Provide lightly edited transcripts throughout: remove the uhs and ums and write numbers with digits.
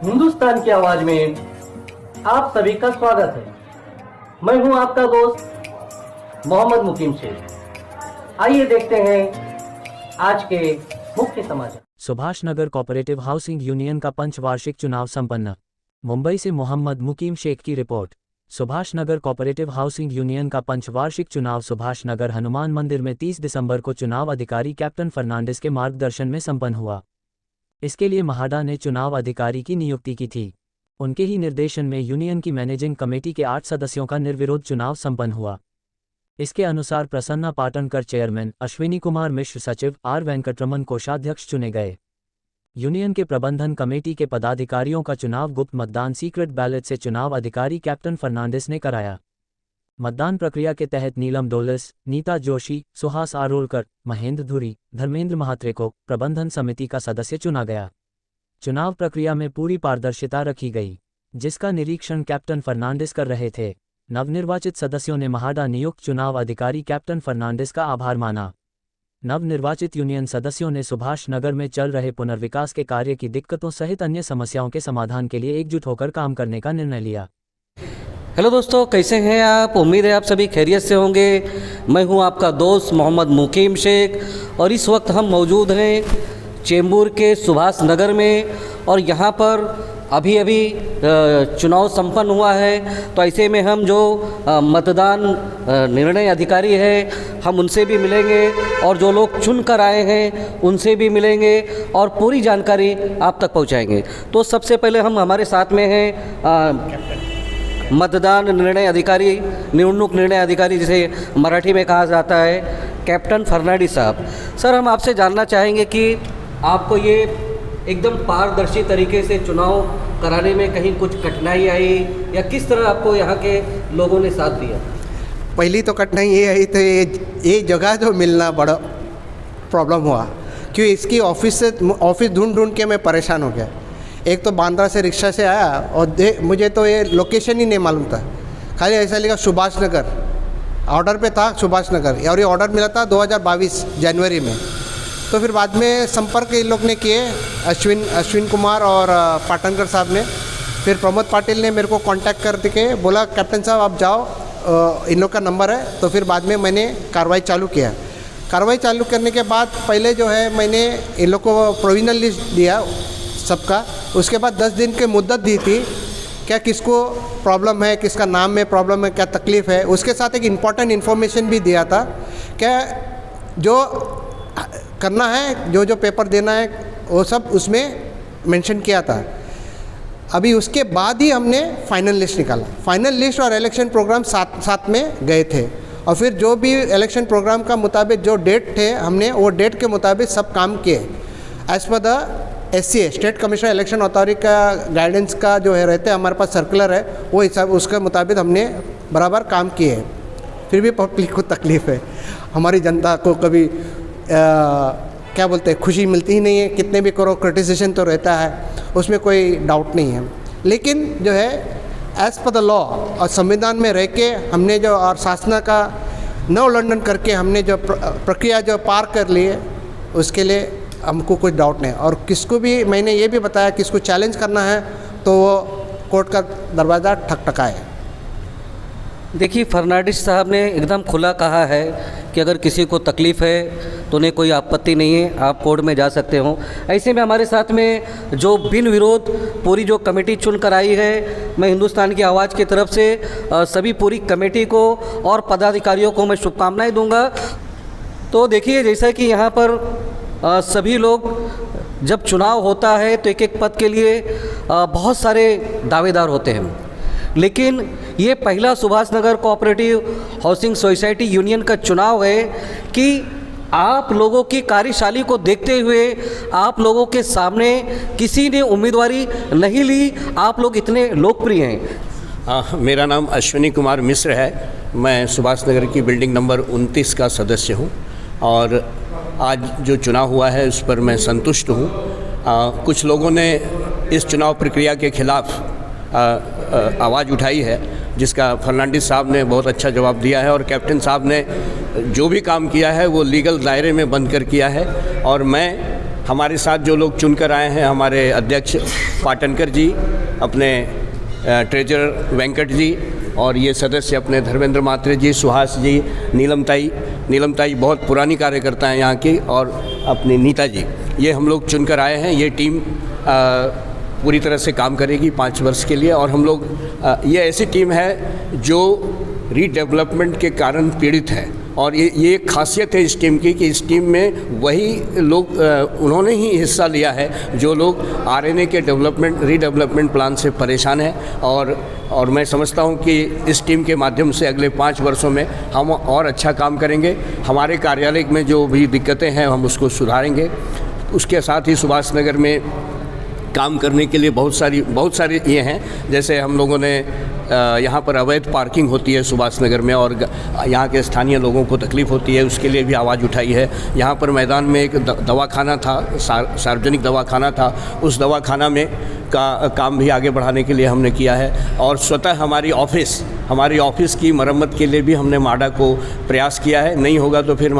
हिंदुस्तान की आवाज में आप सभी का स्वागत है। मैं हूं आपका दोस्त मोहम्मद मुकीम शेख। आइए देखते हैं आज के मुख्य समाचार। Subhash Nagar cooperative housing union का पंचवार्षिक चुनाव संपन्न। मुंबई से मोहम्मद मुकीम शेख की report. Subhash Nagar cooperative housing union का पंचवार्षिक चुनाव सुभाष नगर हनुमान मंदिर में 30 दिसंबर को चुनाव अधिकारी कैप्टन फर्नांडिस के मार्गदर्शन में संपन्न हुआ। इसके लिए महाडा ने चुनाव अधिकारी की नियुक्ति की थी। उनके ही निर्देशन में यूनियन की मैनेजिंग कमेटी के 8 सदस्यों का निर्विरोध चुनाव संपन्न हुआ। इसके अनुसार प्रसन्ना पाटनकर चेयरमैन, अश्विनी कुमार मिश्र सचिव, आर वेंकटरमन कोषाध्यक्ष चुने गए। यूनियन के प्रबंधन कमेटी के पदाधिकारियों का चुनाव गुप्त मतदान सीक्रेट बैलेट से चुनाव अधिकारी कैप्टन फर्नांडिस ने कराया। मतदान प्रक्रिया के तहत नीलम डोलस, नीता जोशी, सुहास आरोलकर, महेंद्र धुरी, धर्मेंद्र महात्रे को प्रबंधन समिति का सदस्य चुना गया। चुनाव प्रक्रिया में पूरी पारदर्शिता रखी गई, जिसका निरीक्षण कैप्टन फर्नांडिस कर रहे थे। नवनिर्वाचित सदस्यों ने महाडा नियुक्त चुनाव अधिकारी कैप्टन फर्नांडिस का आभार माना। नवनिर्वाचित यूनियन सदस्यों ने सुभाष नगर में चल रहे पुनर्विकास के कार्य की दिक्कतों सहित अन्य समस्याओं के समाधान के लिए एकजुट होकर काम करने का निर्णय लिया। हेलो दोस्तों, कैसे हैं आप? उम्मीद है आप सभी खैरियत से होंगे। मैं हूं आपका दोस्त मोहम्मद मुकीम शेख और इस वक्त हम मौजूद हैं चेंबूर के सुभाष नगर में और यहां पर अभी चुनाव संपन्न हुआ है। तो ऐसे में हम जो मतदान निर्णय अधिकारी है हम उनसे भी मिलेंगे और जो लोग चुन कर आए हैं उनसे भी मिलेंगे और पूरी जानकारी आप तक पहुंचाएंगे। तो सबसे पहले हम हमारे साथ में हैं मतदान निर्णय अधिकारी, निवडणूक निर्णय अधिकारी जिसे मराठी में कहा जाता है, कैप्टन फर्नांडिस साहब। सर, हम आपसे जानना चाहेंगे कि आपको ये एकदम पारदर्शी तरीके से चुनाव कराने में कहीं कुछ कठिनाई आई या किस तरह आपको यहाँ के लोगों ने साथ दिया? पहली तो कठिनाई ये आई तो ये जगह जो मिलना बड़ा प्रॉब्लम हुआ, क्योंकि इसकी ऑफिस ढूंढ के मैं परेशान हो गया। एक तो बांद्रा से रिक्शा से आया और मुझे तो ये लोकेशन ही नहीं मालूम था, खाली ऐसा लिखा सुभाष नगर, ऑर्डर पे था सुभाष नगर और ये ऑर्डर मिला था 2022 जनवरी में। तो फिर बाद में संपर्क इन लोग ने किए, अश्विन कुमार और पाटनकर साहब ने। फिर प्रमोद पाटिल ने मेरे को कांटेक्ट कर के बोला कैप्टन साहब आप जाओ, इन लोग का नंबर है। तो फिर बाद में मैंने कार्रवाई चालू किया। कार्रवाई चालू करने के बाद पहले जो है मैंने इन लोग को प्रोविजनल लिस्ट दिया सबका। उसके बाद 10 दिन की मुद्दत दी थी, क्या किसको प्रॉब्लम है, किसका नाम में प्रॉब्लम है, क्या तकलीफ़ है। उसके साथ एक इम्पॉर्टेंट इन्फॉर्मेशन भी दिया था, क्या जो करना है, जो पेपर देना है वो सब उसमें मेंशन किया था। अभी उसके बाद ही हमने फाइनल लिस्ट निकाला। फाइनल लिस्ट और इलेक्शन प्रोग्राम साथ में गए थे और फिर जो भी इलेक्शन प्रोग्राम का मुताबिक जो डेट थे हमने वो डेट के मुताबिक सब काम किए। As per the SCA state commissioner election authority का गाइडेंस का जो है रहते हमारे पास सर्कुलर है, वो हिसाब उसके मुताबिक हमने बराबर काम किए। फिर भी पब्लिक को तकलीफ़ है, हमारी जनता को कभी क्या बोलते हैं खुशी मिलती ही नहीं है। कितने भी करो क्रिटिसिजेशन तो रहता है, उसमें कोई डाउट नहीं है। लेकिन जो है एज़ पर द लॉ और संविधान में रह के हमने जो और शासना का न उल्लंघन करके हमने जो प्रक्रिया जो पार कर ली है उसके लिए हमको कुछ डाउट नहीं। और किसको भी मैंने ये भी बताया किसको चैलेंज करना है तो वो कोर्ट का दरवाज़ा ठकठकाए। देखिए, फर्नांडिस साहब ने एकदम खुला कहा है कि अगर किसी को तकलीफ़ है तो उन्हें कोई आपत्ति नहीं है, आप कोर्ट में जा सकते हो। ऐसे में हमारे साथ में जो बिन विरोध पूरी जो कमेटी चुन कर आई है, मैं हिंदुस्तान की आवाज़ की तरफ से सभी पूरी कमेटी को और पदाधिकारियों को मैं शुभकामनाएं दूंगा। तो देखिए, जैसा कि यहाँ पर सभी लोग जब चुनाव होता है तो एक एक पद के लिए बहुत सारे दावेदार होते हैं, लेकिन ये पहला Subhash Nagar cooperative housing society union का चुनाव है कि आप लोगों की कार्यशैली को देखते हुए आप लोगों के सामने किसी ने उम्मीदवारी नहीं ली, आप लोग इतने लोकप्रिय हैं। मेरा नाम अश्विनी कुमार मिश्र है। मैं सुभाष नगर की बिल्डिंग नंबर 29 का सदस्य हूं और आज जो चुनाव हुआ है उस पर मैं संतुष्ट हूं। कुछ लोगों ने इस चुनाव प्रक्रिया के खिलाफ आवाज़ उठाई है, जिसका फर्नांडिस साहब ने बहुत अच्छा जवाब दिया है और कैप्टन साहब ने जो भी काम किया है वो लीगल दायरे में बंद कर किया है। और मैं हमारे साथ जो लोग चुनकर आए हैं, हमारे अध्यक्ष पाटनकर जी, अपने ट्रेजरर वेंकट जी, और ये सदस्य अपने धर्मेंद्र मात्रे जी, सुहास जी, नीलम ताई बहुत पुरानी कार्यकर्ता हैं यहाँ की, और अपनी नीता जी, ये हम लोग चुनकर आए हैं। ये टीम पूरी तरह से काम करेगी 5 वर्ष के लिए। और हम लोग ये ऐसी टीम है जो रीडेवलपमेंट के कारण पीड़ित है, और ये एक खासियत है इस टीम की कि इस टीम में वही लोग उन्होंने ही हिस्सा लिया है जो लोग आरएनए के रीडेवलपमेंट प्लान से परेशान हैं। और मैं समझता हूं कि इस टीम के माध्यम से अगले 5 वर्षों में हम और अच्छा काम करेंगे। हमारे कार्यालय में जो भी दिक्कतें हैं हम उसको सुधारेंगे। उसके साथ ही सुभाष नगर में काम करने के लिए बहुत सारी ये हैं। जैसे हम लोगों ने यहाँ पर अवैध पार्किंग होती है सुभाष नगर में, और यहाँ के स्थानीय लोगों को तकलीफ़ होती है, उसके लिए भी आवाज़ उठाई है। यहाँ पर मैदान में एक दवाखाना था, सार्वजनिक दवाखाना था, उस दवाखाना में का काम भी आगे बढ़ाने के लिए हमने किया है। और स्वतः हमारी ऑफिस की मरम्मत के लिए भी हमने माडा को प्रयास किया है। नहीं होगा तो फिर हम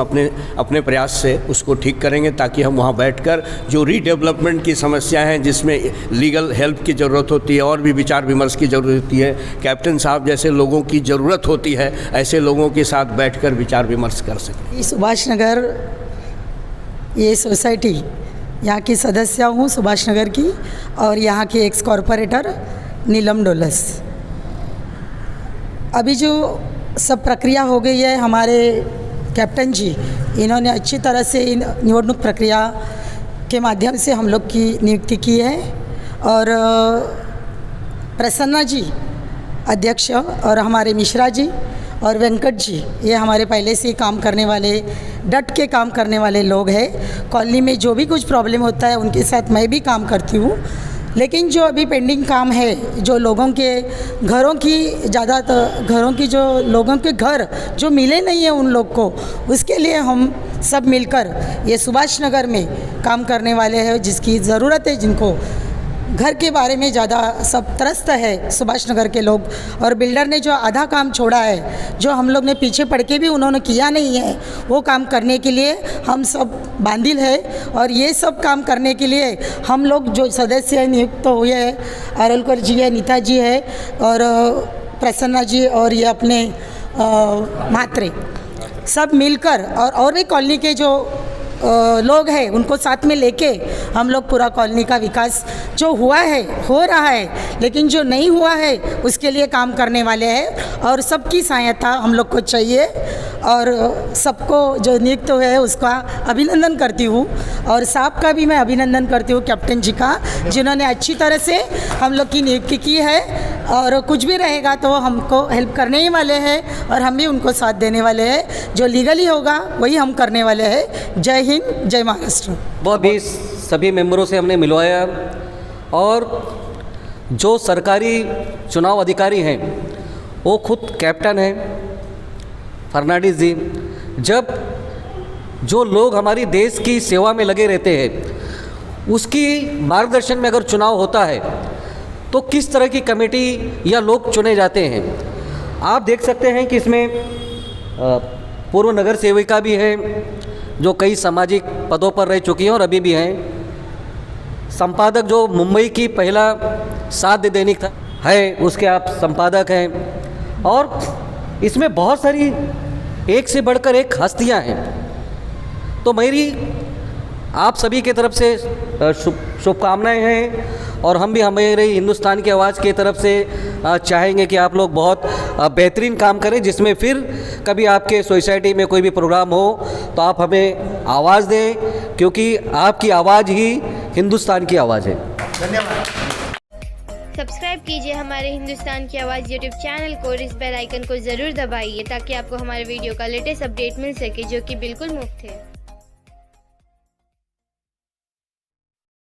अपने प्रयास से उसको ठीक करेंगे, ताकि हम वहाँ बैठकर जो रीडेवलपमेंट की समस्या हैं, जिसमें लीगल हेल्प की ज़रूरत होती है और भी विचार विमर्श की ज़रूरत होती है, कैप्टन साहब जैसे लोगों की ज़रूरत होती है, ऐसे लोगों के साथ बैठकर विचार विमर्श कर सकें। सुभाष नगर ये सोसाइटी, यहाँ की सदस्य हूँ सुभाष नगर की, और यहाँ की एक्स कॉरपोरेटर नीलम डोलस। अभी जो सब प्रक्रिया हो गई है, हमारे कैप्टन जी इन्होंने अच्छी तरह से इन निवडणूक प्रक्रिया के माध्यम से हम लोग की नियुक्ति की है। और प्रसन्ना जी अध्यक्ष, और हमारे मिश्रा जी और वेंकट जी, ये हमारे पहले से ही काम करने वाले, डट के काम करने वाले लोग हैं। कॉलोनी में जो भी कुछ प्रॉब्लम होता है उनके साथ मैं भी काम करती हूँ। लेकिन जो अभी पेंडिंग काम है, जो लोगों के घरों की घरों की जो लोगों के घर जो मिले नहीं हैं उन लोग को, उसके लिए हम सब मिलकर ये सुभाष नगर में काम करने वाले हैं। जिसकी ज़रूरत है, जिनको घर के बारे में ज़्यादा सब त्रस्त है सुभाष नगर के लोग, और बिल्डर ने जो आधा काम छोड़ा है, जो हम लोग ने पीछे पड़ के भी उन्होंने किया नहीं है, वो काम करने के लिए हम सब बांधिल है। और ये सब काम करने के लिए हम लोग जो सदस्य नियुक्त हुए हैं, आरोलकर जी है, नीता जी है, और प्रसन्ना जी, और ये अपने मात्रे, सब मिलकर और भी कॉलोनी के जो लोग हैं उनको साथ में लेके हम लोग पूरा कॉलोनी का विकास जो हुआ है, हो रहा है, लेकिन जो नहीं हुआ है उसके लिए काम करने वाले हैं। और सबकी सहायता हम लोग को चाहिए, और सबको जो नियुक्त हुए है उसका अभिनंदन करती हूँ। और साहब का भी मैं अभिनंदन करती हूँ, कैप्टन जी का, जिन्होंने अच्छी तरह से हम लोग की नियुक्ति की है। और कुछ भी रहेगा तो हमको हेल्प करने ही वाले हैं, और हम भी उनको साथ देने वाले हैं। जो लीगली होगा वही हम करने वाले हैं। जय हिंद, जय महाराष्ट्र। बहुत भी सभी मेंबरों से हमने मिलवाया, और जो सरकारी चुनाव अधिकारी हैं वो खुद कैप्टन हैं फर्नांडिस जी। जब जो लोग हमारी देश की सेवा में लगे रहते हैं, उसकी मार्गदर्शन में अगर चुनाव होता है तो किस तरह की कमेटी या लोग चुने जाते हैं। आप देख सकते हैं कि इसमें पूर्व नगर सेविका भी है, जो कई सामाजिक पदों पर रह चुकी हैं और अभी भी हैं। संपादक जो मुंबई की पहला साध्य दैनिक था है, उसके आप संपादक हैं। और इसमें बहुत सारी एक से बढ़कर एक हस्तियां हैं। तो मेरी आप सभी की तरफ से शुभकामनाएं हैं, और हम भी हमारे हिंदुस्तान की आवाज़ की तरफ से चाहेंगे कि आप लोग बहुत बेहतरीन काम करें, जिसमें फिर कभी आपके सोसाइटी में कोई भी प्रोग्राम हो तो आप हमें आवाज़ दें, क्योंकि आपकी आवाज़ ही हिंदुस्तान की आवाज़ है। धन्यवाद। सब्सक्राइब कीजिए हमारे हिंदुस्तान की आवाज़ यूट्यूब चैनल को, और इस बेल आइकन को ज़रूर दबाइए ताकि आपको हमारे वीडियो का लेटेस्ट अपडेट मिल सके, जो कि बिल्कुल मुफ्त है।